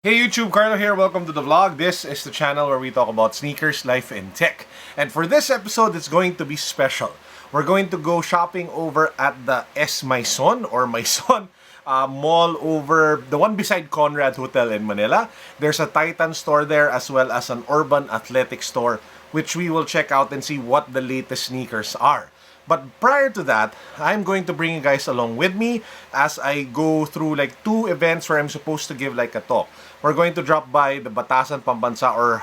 Hey YouTube, Carlo here. Welcome to the vlog. This is the channel where we talk about sneakers, life, and tech. And for this episode, it's going to be special. We're going to go shopping over at the S Maison or Maison mall over the one beside CONRAD Hotel in Manila. There's a Titan store there as well as an Urban Athletic store, which we will check out and see what the latest sneakers are. But prior to that, I'm going to bring you guys along with me as I go through like two events where I'm supposed to give like a talk. We're going to drop by the Batasan Pambansa or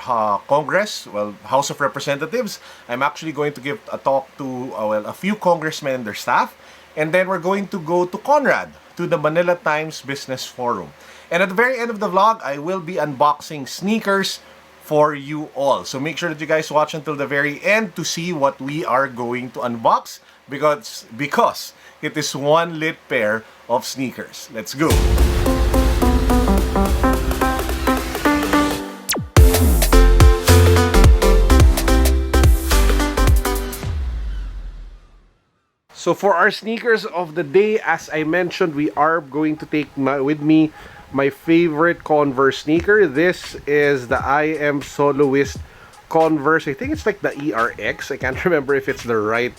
Congress, well, House of Representatives. I'm actually going to give a talk to a few congressmen and their staff. And then we're going to go to CONRAD, to the Manila Times Business Forum. And at the very end of the vlog, I will be unboxing sneakers for you all. So make sure that you guys watch until the very end to see what we are going to unbox because it is one lit pair of sneakers. Let's go! So for our sneakers of the day, as I mentioned, we are going to take with me my favorite Converse sneaker. This is the I Am Soloist Converse. I think it's like the ERX. I can't remember if it's the right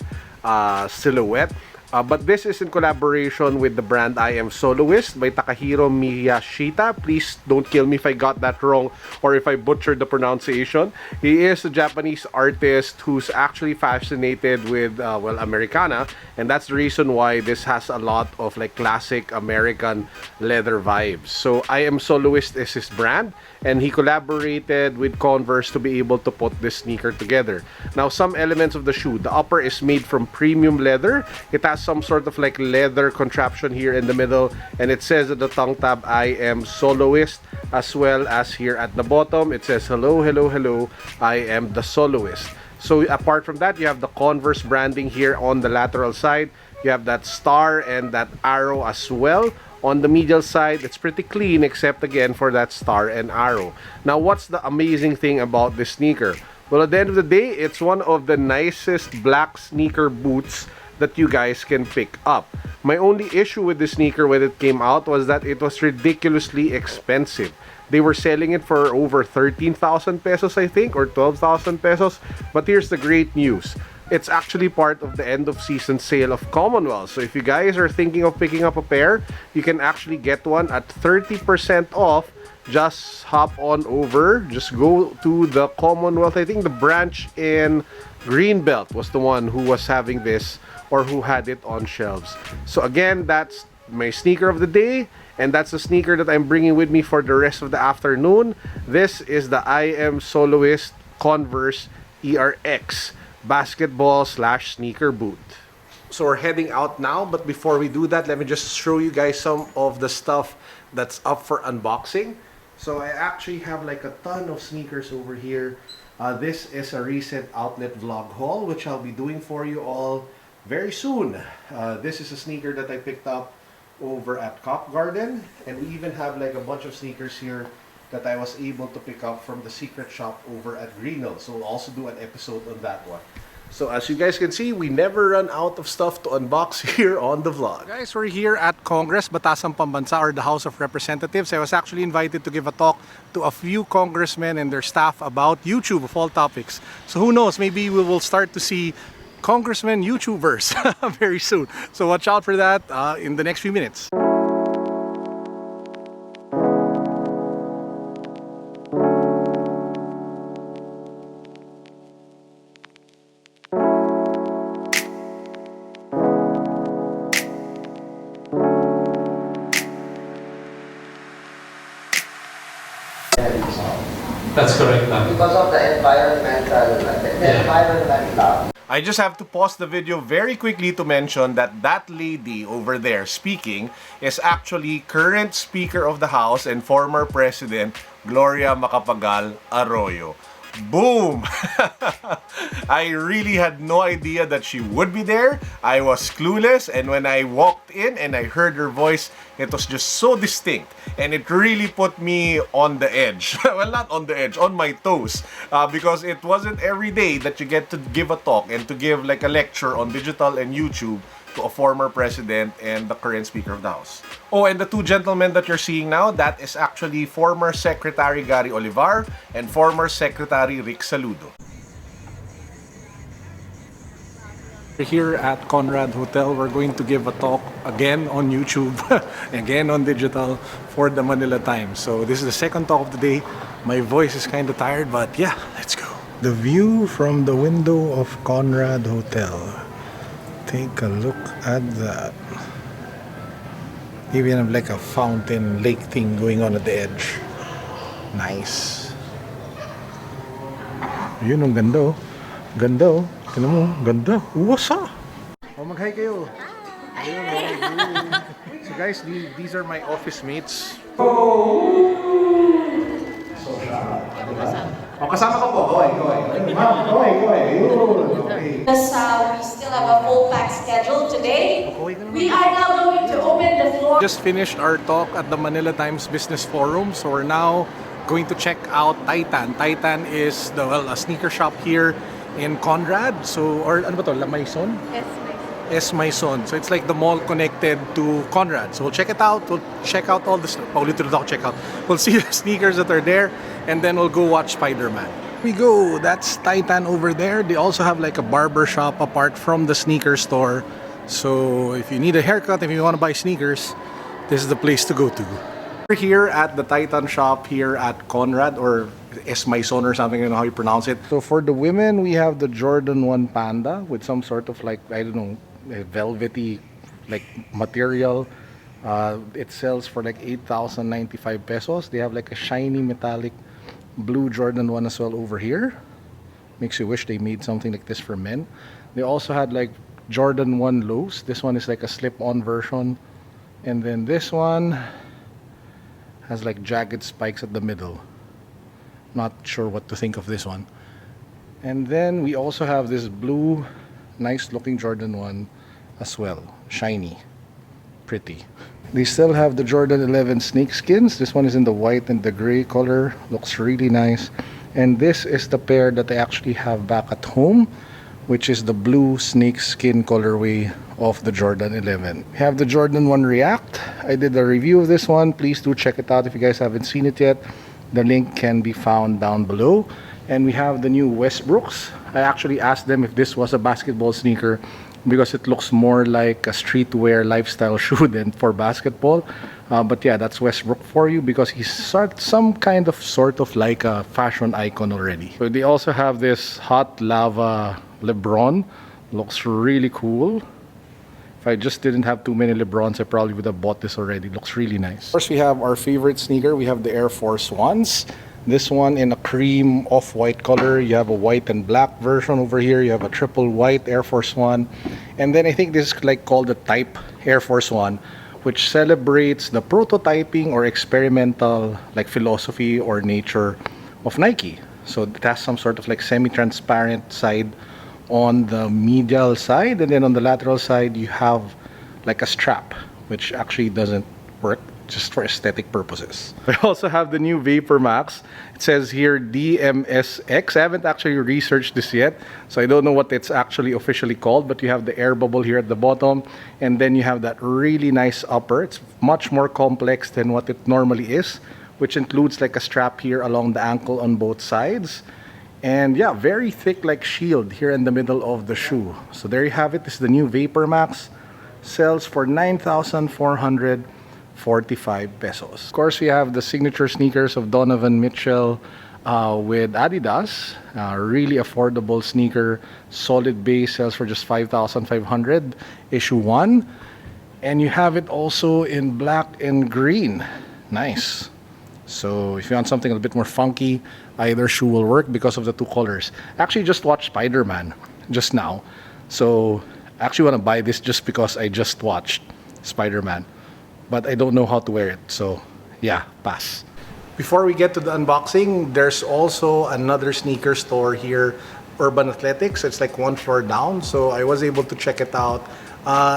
silhouette. But this is in collaboration with the brand I Am Soloist by Takahiro Miyashita. Please don't kill me if I got that wrong or if I butchered the pronunciation. He is a Japanese artist who's actually fascinated with, Americana. And that's the reason why this has a lot of like classic American leather vibes. So I Am Soloist is his brand. And he collaborated with Converse to be able to put this sneaker together. Now, some elements of the shoe. The upper is made from premium leather. It has some sort of like leather contraption here in the middle. And it says at the tongue tab, I am soloist. As well as here at the bottom, it says, hello, hello, hello, I am the soloist. So apart from that, you have the Converse branding here on the lateral side. You have that star and that arrow as well. On the medial side, it's pretty clean except again for that star and arrow. Now, what's the amazing thing about this sneaker? Well, at the end of the day, it's one of the nicest black sneaker boots that you guys can pick up. My only issue with this sneaker when it came out was that it was ridiculously expensive. They were selling it for over 13,000 pesos, I think, or 12,000 pesos. But here's the great news. It's actually part of the end of season sale of Commonwealth. So if you guys are thinking of picking up a pair, you can actually get one at 30% off. Just hop on over, just go to the Commonwealth. I think the branch in Greenbelt was the one who was having this or who had it on shelves. So again, that's my sneaker of the day. And that's the sneaker that I'm bringing with me for the rest of the afternoon. This is the I Am Soloist Converse ERX basketball / sneaker boot. So we're heading out now, but before we do that, let me just show you guys some of the stuff that's up for unboxing. So I actually have like a ton of sneakers over here. This is a recent outlet vlog haul, which I'll be doing for you all very soon. This is a sneaker that I picked up over at Cop Garden, and we even have like a bunch of sneakers here that I was able to pick up from the secret shop over at Greenhill. So we'll also do an episode on that one. So as you guys can see, we never run out of stuff to unbox here on the vlog. Guys, we're here at Congress, Batasan Pambansa, or the House of Representatives. I was actually invited to give a talk to a few congressmen and their staff about YouTube of all topics. So who knows, maybe we will start to see congressmen YouTubers very soon. So watch out for that in the next few minutes. That's correct. Because of the environmental. I just have to pause the video very quickly to mention that that lady over there speaking is actually current Speaker of the House and former President Gloria Macapagal-Arroyo. Boom! I really had no idea that she would be there. I was clueless, and when I walked in and I heard her voice, it was just so distinct, and it really put me on the edge. Well, not on the edge, on my toes, because it wasn't every day that you get to give a talk and to give like a lecture on digital and YouTube to a former president and the current Speaker of the House. Oh, and the two gentlemen that you're seeing now, that is actually former Secretary Gary Olivar and former Secretary Rick Saludo. Here at CONRAD Hotel, we're going to give a talk again on YouTube, again on digital for the Manila Times. So this is the second talk of the day. My voice is kind of tired, but yeah, let's go. The view from the window of CONRAD Hotel. Take a look at that. Even have like a fountain lake thing going on at the edge. Nice. Yun ang ganda oh. Ganda oh. Tignan mo, ganda. Uwasa! Oh, mag-hi kayo. Ayun, so guys, these are my office mates. Oh, kasama ko po. We still have a full pack schedule today. We are now going to open the floor. Just finished our talk at the Manila Times Business Forum. So we're now going to check out Titan. Titan is a sneaker shop here in Conrad. So, or ano ba to? La Maison? Es Maison. So it's like the mall connected to Conrad. So we'll check it out. We'll check out all the check out. We'll see the sneakers that are there, and then we'll go watch Spider-Man. Here we go. That's Titan over there. They also have like a barber shop apart from the sneaker store. So if you need a haircut, if you want to buy sneakers, this is the place to go to. We're here at the Titan shop here at Conrad, or Es Maison or something, I don't know how you pronounce it. So for the women, we have the Jordan 1 Panda with some sort of like, I don't know, velvety like material. It sells for like 8,095 pesos. They have like a shiny metallic blue Jordan 1 as well over here. Makes you wish they made something like this for men. They also had like Jordan 1 lows. This one is like a slip-on version. And then this one has like jagged spikes at the middle. Not sure what to think of this one. And then we also have this blue, nice looking Jordan 1 as well. Shiny. Pretty. They still have the Jordan 11 snakeskins. This one is in the white and the gray color. Looks really nice. And this is the pair that I actually have back at home, which is the blue snakeskin colorway of the Jordan 11. We have the Jordan 1 React. I did a review of this one. Please do check it out if you guys haven't seen it yet. The link can be found down below. And we have the new Westbrooks. I actually asked them if this was a basketball sneaker because it looks more like a streetwear lifestyle shoe than for basketball. But yeah, that's Westbrook for you because he's some kind of sort of like a fashion icon already. So they also have this hot lava LeBron. Looks really cool. If I just didn't have too many LeBrons, I probably would have bought this already. Looks really nice. First, we have our favorite sneaker. We have the Air Force 1s. This one in a cream off-white color. You have a white and black version over here. You have a triple white Air Force 1. And then I think this is like called the Type Air Force 1, which celebrates the prototyping or experimental like philosophy or nature of Nike. So it has some sort of like semi-transparent side on the medial side, and then on the lateral side you have like a strap, which actually doesn't work, just for aesthetic purposes. I also have the new Vapor Max. It says here DMSX. I haven't actually researched this yet, so I don't know what it's actually officially called, but you have the air bubble here at the bottom, and then you have that really nice upper. It's much more complex than what it normally is, which includes like a strap here along the ankle on both sides. And yeah, very thick like shield here in the middle of the shoe. So there you have it. This is the new Vapor Max. Sells for 9,445 pesos. Of course, we have the signature sneakers of Donovan Mitchell with Adidas. Really affordable sneaker. Solid base, sells for just 5,500. Issue 1. And you have it also in black and green. Nice. So if you want something a bit more funky, either shoe will work because of the two colors. Actually just watched Spider-Man just now. So I actually want to buy this just because I just watched Spider-Man. But I don't know how to wear it. So yeah, pass. Before we get to the unboxing, there's also another sneaker store here, Urban Athletics. It's like one floor down. So I was able to check it out.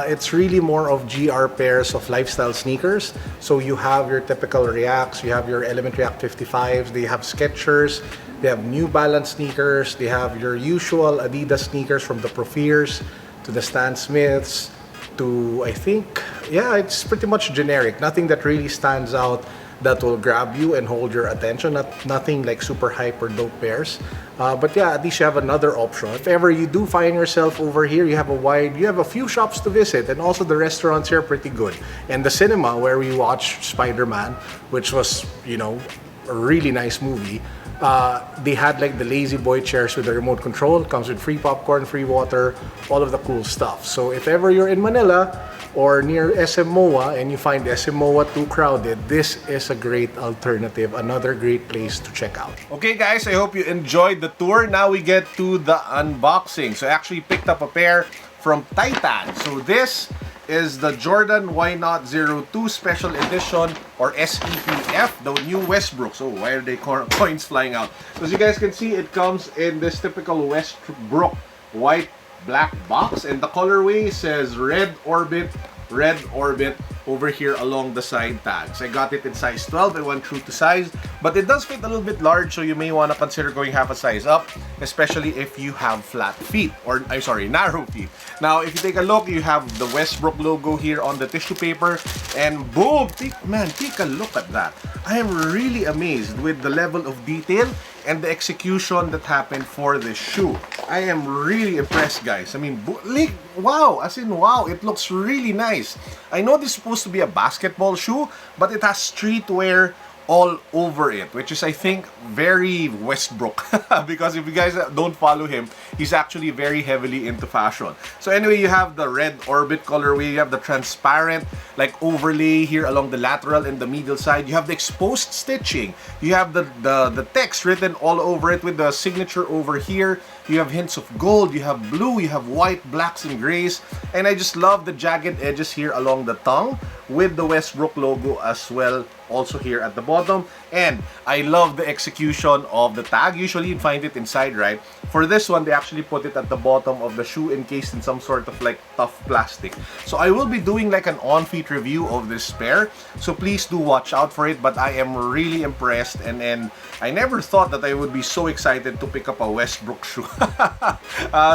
It's really more of GR pairs of lifestyle sneakers. So you have your typical Reacts, you have your Element React 55s, they have Skechers, they have New Balance sneakers, they have your usual Adidas sneakers from the Profiers to the Stan Smiths, to, I think, yeah, it's pretty much generic. Nothing that really stands out that will grab you and hold your attention. Nothing like super hyper dope pairs. But yeah, at least you have another option. If ever you do find yourself over here, you have a few shops to visit, and also the restaurants here are pretty good. And the cinema where we watched Spider-Man, which was, you know, a really nice movie. They had like the lazy boy chairs with the remote control. Comes with free popcorn, free water, all of the cool stuff. So if ever you're in Manila or near SM MOA and you find SM MOA too crowded, this is a great alternative, another great place to check out. Okay guys, I hope you enjoyed the tour. Now we get to the unboxing. So I actually picked up a pair from Titan. So this is the Jordan Why Not 02 Special Edition, or SEPF, the new Westbrooks. Oh, why are they coins flying out? So as you guys can see, it comes in this typical Westbrook white black box, and the colorway says red orbit over here along the side tags. I got it in size 12. I went true to size, but it does fit a little bit large, so you may want to consider going half a size up, especially if you have flat feet, or I'm sorry, narrow feet. Now if you take a look, you have the Westbrook logo here on the tissue paper, and boom, take a look at that. I am really amazed with the level of detail and the execution that happened for this shoe. I am really impressed, guys. I mean, wow, as in wow, it looks really nice. I know this is supposed to be a basketball shoe, but it has streetwear all over it, which is, I think, very Westbrook. Because if you guys don't follow him, he's actually very heavily into fashion. So anyway, you have the red orbit colorway, you have the transparent like overlay here along the lateral and the middle side, you have the exposed stitching, you have the text written all over it with the signature over here, you have hints of gold, you have blue, you have white, blacks, and grays, and I just love the jagged edges here along the tongue with the Westbrook logo as well, also here at the bottom. And I love the execution of the tag. Usually you'd find it inside, right? For this one, they actually put it at the bottom of the shoe encased in some sort of like tough plastic. So I will be doing like an on-feet review of this pair, so please do watch out for it. But I am really impressed, and I never thought that I would be so excited to pick up a Westbrook shoe.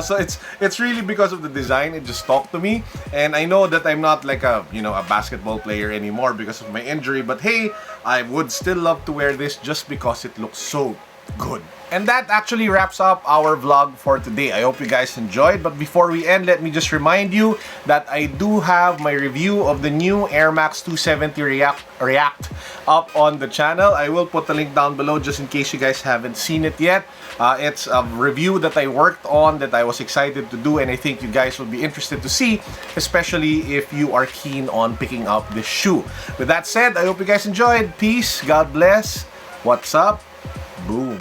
So it's really because of the design. It just talked to me, and I know that I'm not like a basketball player anymore because of my injury, but hey, I would still love to wear this just because it looks so good. And that actually wraps up our vlog for today. I hope you guys enjoyed. But before we end, let me just remind you that I do have my review of the new Air Max 270 React up on the channel. I will put the link down below just in case you guys haven't seen it yet. It's a review that I worked on, that I was excited to do, and I think you guys will be interested to see, especially if you are keen on picking up this shoe. With that said, I hope you guys enjoyed. Peace, God bless. What's up? Boom.